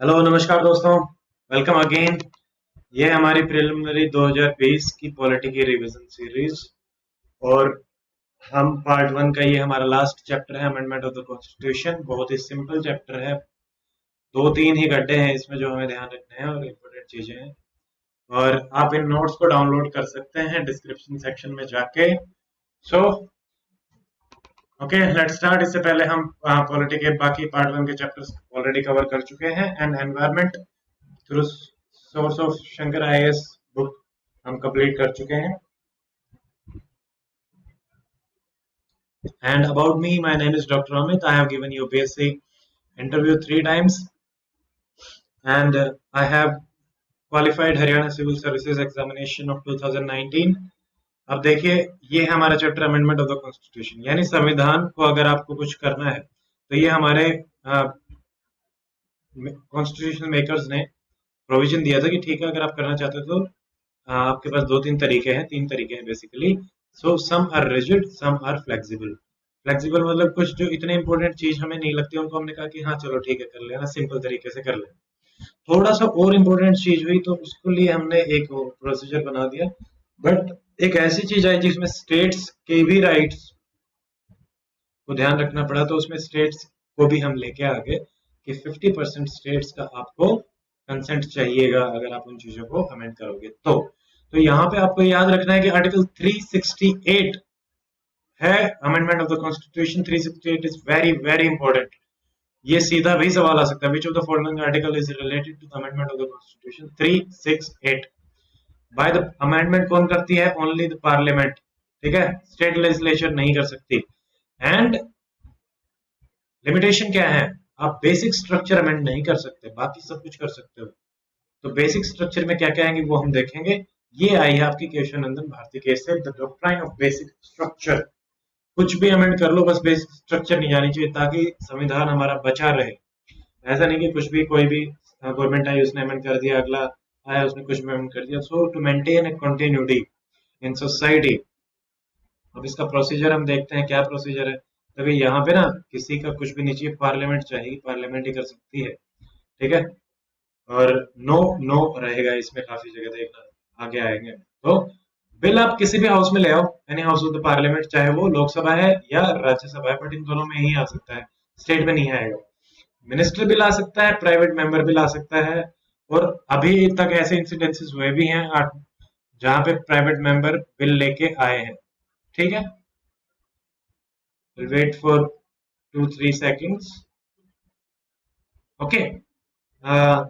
Hello नमस्कार दोस्तों। Welcome again. ये है हमारी प्रिलिमिनरी 2020 की पॉलिटी की रिवीजन सीरीज। और हम पार्ट वन का ये हमारा लास्ट चैप्टर है, अमेंडमेंट ऑफ द कॉन्स्टिट्यूशन। बहुत ही सिंपल चैप्टर है। दो तीन ही गड्ढे हैं इसमें जो हमें ध्यान रखने हैं और इम्पोर्टेंट चीजें हैं। और आप इन नोट्स को डाउनलोड कर सकते हैं डिस्क्रिप्शन सेक्शन में जाके। So okay, let's start. इससे पहले हम पॉलिटी के बाकी पार्ट वन के चैप्टर्स ऑलरेडी कवर कर चुके हैं। And environment through source of Shankar IAS book हम कंप्लीट कर चुके हैं। And about me, my name is Dr. Amit. I have given you basic interview 3 times, and I have qualified Haryana Civil Services Examination of 2019. अब देखिए, ये है हमारा chapter amendment of the constitution, यानी संविधान को अगर आपको कुछ करना है तो ये हमारे कॉन्स्टिट्यूशन मेकर्स ने प्रोविजन दिया था कि ठीक है, अगर आप करना चाहते हो तो आपके पास दो तीन तरीके हैं, तीन तरीके हैं basically. So some are rigid, some are flexible. Flexible मतलब कुछ जो इतने इंपॉर्टेंट चीज हमें नहीं लगती उनको हमने कहा कि हाँ चलो ठीक है कर लेना, सिंपल तरीके से कर लेना। थोड़ा सा और इम्पोर्टेंट चीज हुई तो उसके लिए हमने एक प्रोसीजर बना दिया। बट एक ऐसी चीज आई जिसमें स्टेट्स के भी राइट्स को ध्यान रखना पड़ा, तो उसमें स्टेट्स को भी हम लेके आ गए कि 50% स्टेट्स का आपको कंसेंट चाहिएगा अगर आप उन चीजों को अमेंड करोगे तो यहाँ पे आपको याद रखना है कि आर्टिकल 368 है amendment of the constitution. 368 is very very important. ये सीधा भी सवाल आ सकता है, which of the following article is related to the amendment of the constitution. 368 by the amendment कौन करती है? Only the parliament. ठीक है, स्टेट लेजिस्लेचर नहीं कर सकती। एंड लिमिटेशन क्या है? आप बेसिक स्ट्रक्चर अमेंड नहीं कर सकते, बाकी सब कुछ कर सकते हो। तो बेसिक स्ट्रक्चर में क्या क्या आएंगे वो हम देखेंगे। ये आई है आपकी केशवानंदन भारती केस से, the doctrine of basic structure. कुछ भी अमेंड कर लो, बस बेसिक स्ट्रक्चर नहीं जानी चाहिए ताकि संविधान हमारा बचा रहे। ऐसा नहीं कि कुछ भी कोई भी गवर्नमेंट आई उसने अमेंड कर दिया, अगला आया उसने कुछ भी अमेंड कर दिया। So to maintain a continuity in society. अब इसका प्रोसीजर हम देखते हैं, क्या प्रोसीजर है। तो यहाँ पे ना किसी का कुछ भी नहीं चाहिए, पार्लियामेंट चाहिए, पार्लियामेंट ही कर सकती है। ठीक है, और नो नो रहेगा इसमें, काफी जगह देखना आगे आएंगे। तो बिल आप किसी भी हाउस में ले आओ, any house of the parliament, चाहे वो लोकसभा है या राज्यसभा है, बट इन दोनों में ही आ सकता है, स्टेट में नहीं आएगा। मिनिस्टर भी ला सकता है, प्राइवेट मेंबर भी ला सकता है। और अभी तक ऐसे इंसिडेंसेस हुए भी हैं जहां पे प्राइवेट मेंबर बिल लेके आए हैं। ठीक है, wait for 2-3 seconds। Okay,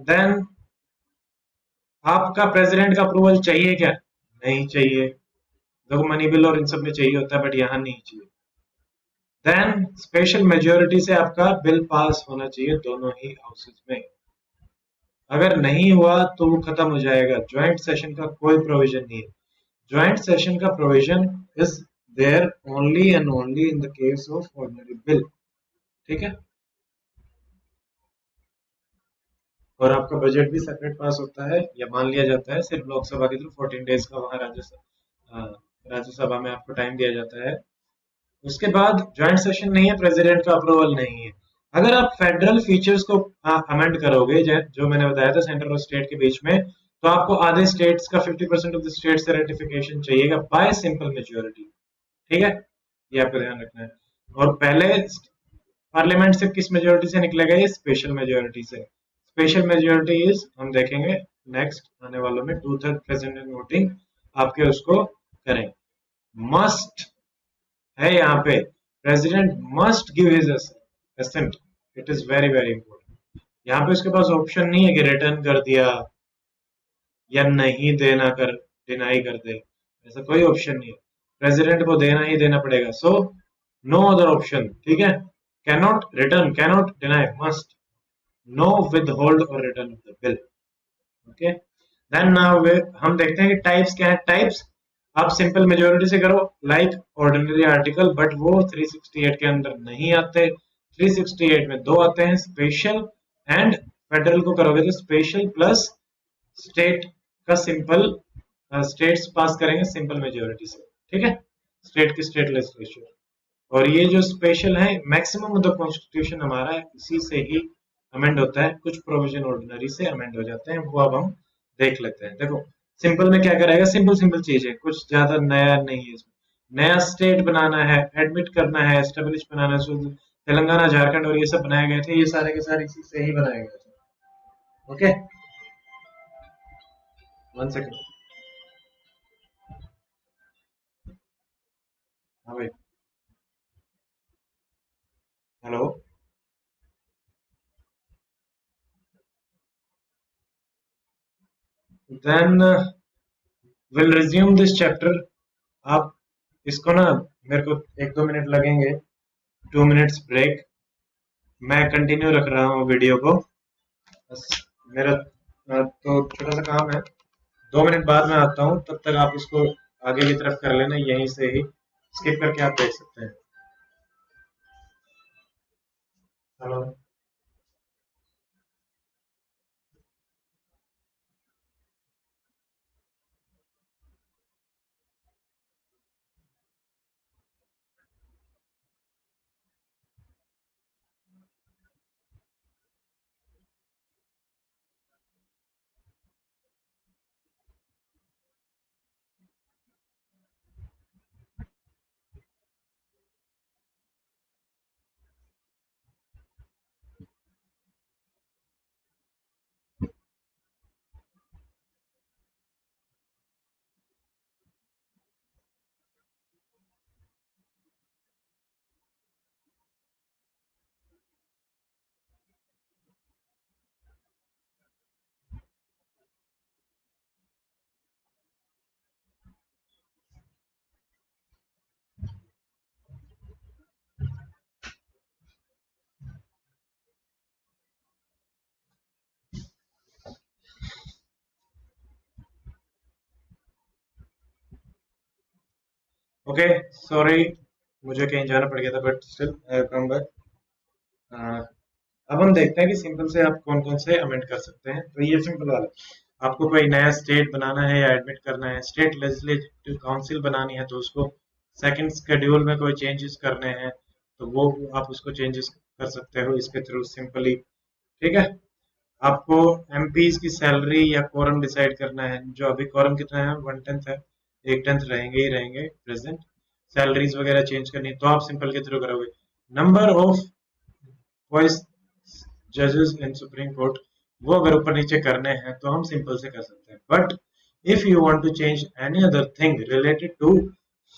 then आपका प्रेसिडेंट का अप्रूवल चाहिए क्या? नहीं चाहिए। देखो मनी बिल और इन सब में चाहिए होता है, बट यहाँ नहीं चाहिए। देन स्पेशल मेजोरिटी से आपका बिल पास होना चाहिए दोनों ही हाउसेस में। अगर नहीं हुआ तो वो खत्म हो जाएगा। ज्वाइंट सेशन का कोई प्रोविजन नहीं है। ज्वाइंट सेशन का provision is there only and only in the case of ordinary bill. ठीक है, और आपका बजट भी सेपरेट पास होता है या मान लिया जाता है सिर्फ लोकसभा के थ्रू। 14 डेज का वहां राज्यसभा में आपको टाइम दिया जाता है। उसके बाद ज्वाइंट सेशन नहीं है, प्रेसिडेंट का अप्रूवल नहीं है। अगर आप फेडरल फीचर्स को अमेंड करोगे, जो मैंने बताया था सेंटर और स्टेट के बीच में, तो आपको आधे स्टेट्स का 50% ऑफ द स्टेट से रेटिफिकेशन चाहिएगा बाय सिंपल मेजोरिटी। ठीक है, ये आपको ध्यान रखना है। और पहले पार्लियामेंट से किस मेजोरिटी से निकलेगा? ये स्पेशल मेजोरिटी से। स्पेशल मेजोरिटी इज, हम देखेंगे नेक्स्ट आने वालों में, 2/3 प्रेसिडेंट वोटिंग आपके उसको करें। मस्ट है यहाँ पे, president must give his assent. It is very very important. यहाँ पे उसके पास ऑप्शन नहीं है कि रिटर्न कर दिया या नहीं देना, कर डिनाई कर दे, ऐसा कोई ऑप्शन नहीं है। प्रेसिडेंट को देना ही देना पड़ेगा। So no other option. ठीक है, cannot return, cannot deny, must. No withhold और return of the bill. Okay, then now हम देखते हैं कि टाइप्स क्या है। टाइप्स आप सिंपल मेजोरिटी से करो लाइक ऑर्डिनरी आर्टिकल, बट वो 368 के अंदर नहीं आते। 368 में दो आते हैं, स्पेशल एंड फेडरल को करोगे तो स्पेशल प्लस स्टेट का सिंपल, स्टेट्स पास करेंगे सिंपल मेजोरिटी से। ठीक है, स्टेट की स्टेट लेजिस्लेचर। और ये जो स्पेशल है, मैक्सिमम ऑफ द कॉन्स्टिट्यूशन हमारा है, इसी से ही अमेंड होता है, कुछ प्रोविजन ऑर्डिनरी से अमेंड हो जाते हैं, वो अब हम देख लेते हैं। देखो सिंपल में क्या करेगा, सिंपल सिंपल चीज है, कुछ ज्यादा नया नहीं है इसमें। नया स्टेट बनाना है, एडमिट करना है, एस्टेब्लिश बनाना है, तेलंगाना झारखंड और ये सब बनाए गए थे, ये सारे के सारे इसी से ही बनाए गए थे। Okay, 1 second. हाँ भाई, hello. Then will resume this chapter. आप इसको ना, मेरे को 1-2 मिनट लगेंगे, 2 मिनट्स ब्रेक। मैं कंटिन्यू रख रहा हूँ वीडियो को, बस मेरा तो छोटा सा काम है। 2 मिनट बाद में आता हूँ, तब तक आप इसको आगे की तरफ कर लेना, यहीं से ही स्किप करके आप देख सकते हैं। हेलो। ओके, सॉरी, मुझे कहीं जाना पड़ गया था, but still I come back. अब हम देखते हैं कि सिंपल से आप कौन कौन से अमेंड कर सकते हैं। तो ये सिंपल वाला, आपको कोई नया स्टेट बनाना है या एडमिट करना है, स्टेट लेजिस्लेटिव काउंसिल बनानी है, तो उसको सेकंड शेड्यूल में कोई चेंजेस करने हैं, तो वो आप उसको चेंजेस कर सकते हो इसके थ्रू सिंपली। ठीक है। आपको एमपीज की सैलरी या कोरम डिसाइड करना है, जो अभी कोरम कितना है, 1/10 है, 1/10 रहेंगे ही रहेंगे प्रेजेंट। सैलरीज वगैरह चेंज करनी है, तो आप सिंपल के थ्रू करोगे। नंबर ऑफ वॉइस जजेस इन सुप्रीम कोर्ट, वो अगर ऊपर नीचे करने हैं तो हम सिंपल से कर सकते हैं। But if you want to change any other thing related to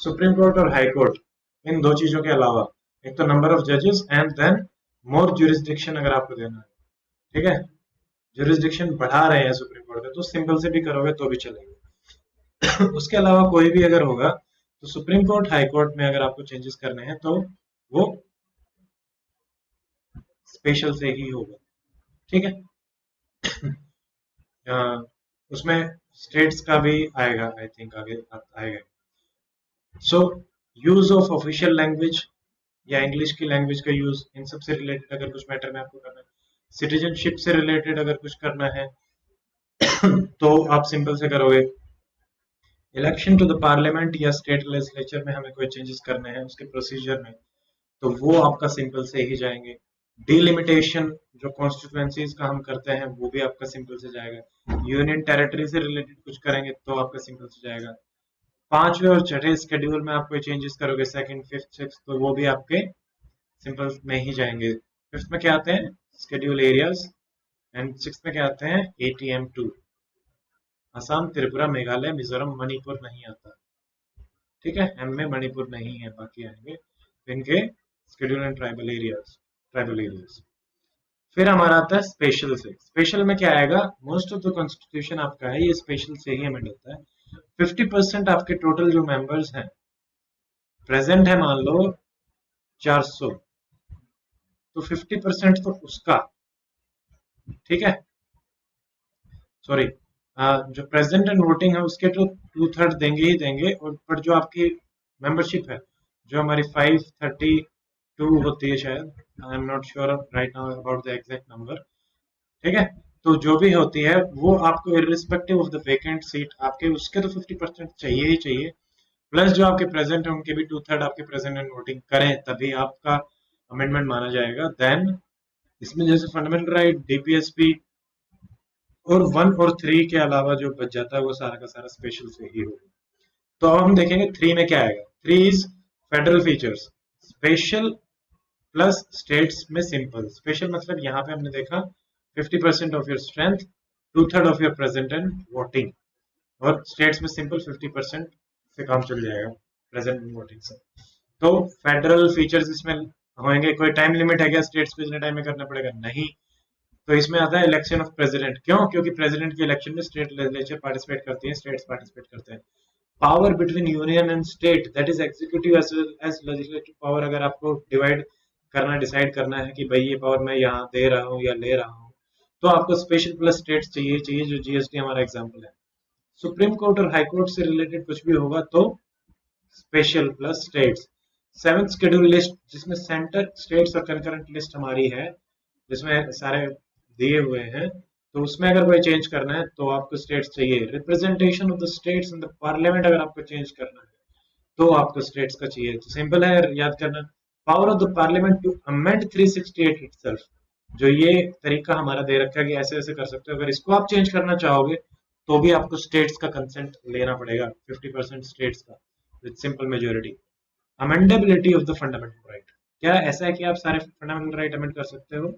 supreme court और हाई कोर्ट, इन दो चीजों के अलावा, एक तो नंबर ऑफ जजेस एंड देन मोर जुरिस्डिक्शन अगर आपको देना है, ठीक है, जुरिस्डिक्शन बढ़ा रहे हैं सुप्रीम कोर्ट का, तो सिंपल से भी करोगे तो भी चलेगा। उसके अलावा कोई भी अगर होगा, तो सुप्रीम कोर्ट हाई कोर्ट में अगर आपको चेंजेस करने हैं तो वो स्पेशल से ही होगा। ठीक है। अ, उसमें स्टेट्स का भी आएगा, आई थिंक आगे आएगा। सो यूज ऑफ ऑफिशियल लैंग्वेज या इंग्लिश की लैंग्वेज का यूज, इन सब से रिलेटेड अगर कुछ मैटर में आपको करना है, सिटीजनशिप से रिलेटेड अगर कुछ करना है, तो आप सिंपल से करोगे। इलेक्शन टू द पार्लियामेंट या स्टेट लेजिस्लेचर में हमें कोई चेंजेस करने हैं उसके प्रोसीजर में, तो वो आपका सिंपल से ही जाएंगे। डिलिमिटेशन जो कॉन्स्टिट्यूएंसीज का हम करते हैं, वो भी आपका सिंपल से जाएगा। यूनियन टेरिटरी से रिलेटेड कुछ करेंगे तो आपका सिंपल से जाएगा। पांचवें और छठे स्केड्यूल में आप कोई चेंजेस करोगे, सेकंड फिफ्थ सिक्स, तो वो भी आपके सिंपल में ही जाएंगे। फिफ्थ में क्या आते हैं, स्केड्यूल एरियाज, एंड सिक्स में क्या आते हैं, ATM2। असम, त्रिपुरा, मेघालय, मिजोरम, मणिपुर नहीं आता। ठीक है, एम में मणिपुर नहीं है, बाकी आएंगे। तो इनके स्केड्यूल एंड ट्राइबल एरियाज। फिर हमारा आता है स्पेशल से। स्पेशल में क्या आएगा, मोस्ट ऑफ द कॉन्स्टिट्यूशन आपका है ये स्पेशल से ही अमेंड होता है। 50% आपके टोटल जो मेंबर्स हैं, प्रेजेंट है मान लो 400, तो 50% तो उसका, ठीक है, सॉरी, जो प्रेजेंट एंड वोटिंग है उसके तो 2/3 देंगे ही देंगे, और पर जो आपकी मेंबरशिप है, जो हमारी 532 होती है शायद, I am not sure right now about the exact number. ठीक है, तो जो भी होती है वो आपको irrespective of the vacant seat आपके, उसके तो 50% चाहिए ही चाहिए। प्लस जो आपके प्रेजेंट है उनके भी 2/3 आपके प्रेजेंट एंड वोटिंग करें, तभी आपका अमेंडमेंट माना जाएगा। देन इसमें जैसे फंडामेंटल राइट, डीपीएसपी और 1 और 3 के अलावा जो बच जाता है वो सारा का सारा स्पेशल से ही होगा। तो अब हम देखेंगे 3 में क्या आएगा। 3 is federal features, special plus states में सिंपल। स्पेशल मतलब यहाँ पे हमने देखा 50% of your strength, 2/3 of your present and voting, और स्टेट्स में सिंपल 50% से काम चल जाएगा प्रेजेंट एंड वोटिंग से। तो फेडरल फीचर्स इसमें होंगे। कोई टाइम लिमिट है क्या स्टेट्स पे इतने टाइम में करना पड़ेगा? नहीं। तो इसमें आता है इलेक्शन ऑफ प्रेसिडेंट। क्यों? क्योंकि प्रेसिडेंट के इलेक्शन में स्टेट लेजिस्लेचर पार्टिसिपेट करती है, स्टेट्स पार्टिसिपेट करते हैं। Power between union and state, that is executive as well as legislative power. अगर आपको डिवाइड करना, डिसाइड करना है कि भाई ये पावर मैं यहाँ दे रहा हूँ या ले रहा हूँ, तो आपको स्पेशल प्लस स्टेट्स चाहिए, जो जीएसटी हमारा एग्जाम्पल है। सुप्रीम कोर्ट और हाई कोर्ट से रिलेटेड कुछ भी होगा तो special plus states. Seventh schedule list, जिसमें सेंटर, स्टेट्स और कंकरेंट लिस्ट हमारी है, जिसमें सारे दिए हुए हैं, तो उसमें अगर कोई चेंज करना है तो आपको स्टेट्स चाहिए। Representation of the states in the parliament, अगर आपको चेंज करना है तो आपको स्टेट्स का चाहिए। तो सिंपल है याद करना। Power of the parliament to amend 368 itself, जो ये तरीका हमारा दे रखा है कि ऐसे ऐसे कर सकते हो, अगर इसको आप चेंज करना चाहोगे तो भी आपको स्टेट्स का कंसेंट लेना पड़ेगा, 50% स्टेट्स का with simple majority. Amendability of the fundamental right, क्या ऐसा है कि आप सारे फंडामेंटल राइट अमेंड कर सकते हो?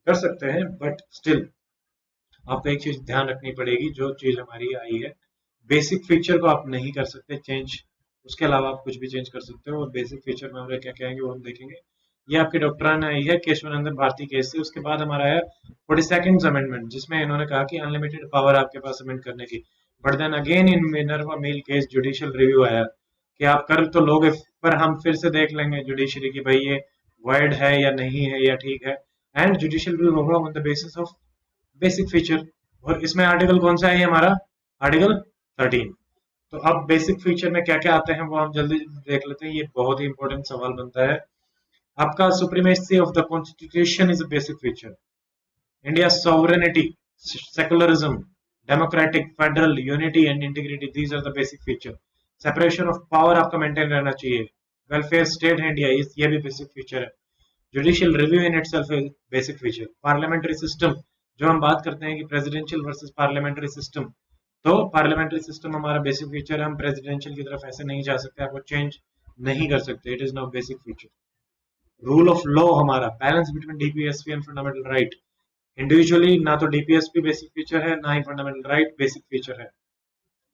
कर सकते हैं, बट स्टिल आपको एक चीज ध्यान रखनी पड़ेगी। जो चीज हमारी आई है, बेसिक फीचर को आप नहीं कर सकते चेंज, उसके अलावा आप कुछ भी चेंज कर सकते हो। और बेसिक फीचर में हमारे क्या कहेंगे वो हम देखेंगे। ये आपकी डॉक्ट्राइन आई है केशवानंदन भारती केस से। उसके बाद हमारा है 42nd अमेंडमेंट, जिसमें इन्होंने कहा कि अनलिमिटेड पावर आपके पास अमेंड करने की। But then again in Minerva mill case judicial review आया कि आप कर तो लोगे, पर हम फिर से देख लेंगे जुडिशरी की भाई ये वाइड है या नहीं है या ठीक है। एंड जुडिशियल रिव्यू होगा on the basis of basic feature. और इसमें आर्टिकल कौन सा है? ये हमारा आर्टिकल 13। तो अब बेसिक फीचर में क्या क्या आते हैं वो हम जल्दी देख लेते हैं। ये बहुत ही इंपॉर्टेंट सवाल बनता है आपका। Supremacy of the constitution is a basic feature. India sovereignty, secularism, democratic, federal unity and integrity, these are the basic feature. Separation of power आपका मेंटेन रहना चाहिए। वेलफेयर स्टेट है इंडिया, ये भी बेसिक फीचर है। Judicial review in itself is basic feature. Parliamentary system, जो हम बात करते हैं कि प्रेसिडेंशियल वर्सेस पार्लियामेंट्री सिस्टम, तो पार्लियामेंट्री सिस्टम हमारा बेसिक फीचर है। हम प्रेसिडेंशियल की तरफ ऐसे नहीं जा सकते, आपको चेंज नहीं कर सकते, it is not basic feature. Rule of law हमारा, balance between DPSP and fundamental right. Individually ना तो डीपीएसपी बेसिक फीचर है, ना ही फंडामेंटल राइट बेसिक फीचर है,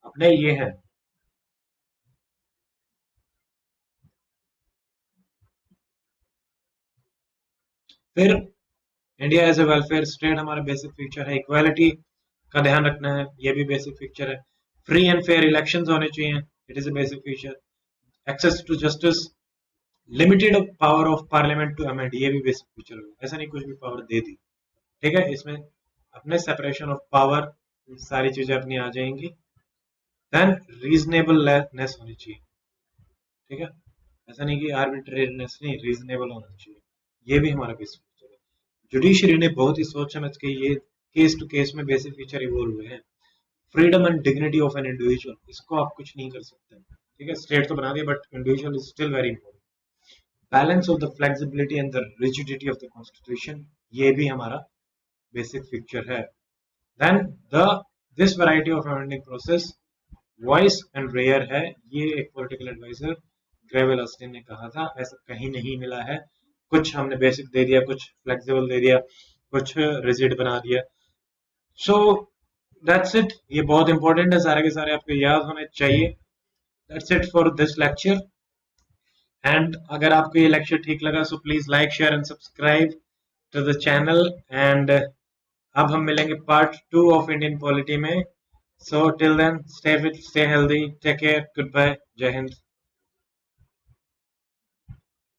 अपने ये है। फिर India as a welfare state हमारा बेसिक फीचर है। इक्वालिटी का ध्यान रखना है, ये भी बेसिक फीचर है। फ्री एंड फेयर इलेक्शंस होने चाहिए, it is a basic feature. Access to justice, limited power of parliament to amend, ये भी बेसिक फीचर है। ऐसा नहीं कुछ भी पावर दे दी, ठीक है। इसमें अपने सेपरेशन ऑफ पावर, सारी चीजें अपनी आ जाएंगी। देन रीजनेबलनेस होनी चाहिए, ठीक है। ऐसा नहीं कि आर्बिट्रेरीनेस नहीं, रीजनेबल होना चाहिए, ये भी हमारा बेसिक फीचर है। जुडिशरी ने बहुत ही सोच समझ के ये केस टू केस में बेसिक फीचर इवॉल्व हुए हैं। Freedom and dignity of an individual, इसको आप कुछ नहीं कर सकते, ठीक है। स्टेट तो बना दिया, but individual is still very important. Balance of the flexibility and the rigidity of the constitution, ये भी हमारा बेसिक फीचर है। Then the this variety of amending process voice and rare है, ये एक पॉलिटिकल एडवाइजर ग्रेवल ऑस्टिन ने कहा था, ऐसा कहीं नहीं मिला है। कुछ हमने बेसिक दे दिया, कुछ फ्लेक्सिबल दे दिया, कुछ रिजिड बना दिया। सो दैट्स इट, ये बहुत इंपॉर्टेंट है, सारे के सारे आपको याद होने चाहिए। That's it for this lecture. And अगर आपको ये लेक्चर ठीक लगा so please like, share and subscribe to the channel. And अब हम मिलेंगे पार्ट 2 ऑफ इंडियन पॉलिटी में। So till then, stay fit, stay healthy, take care, goodbye, जय हिंद।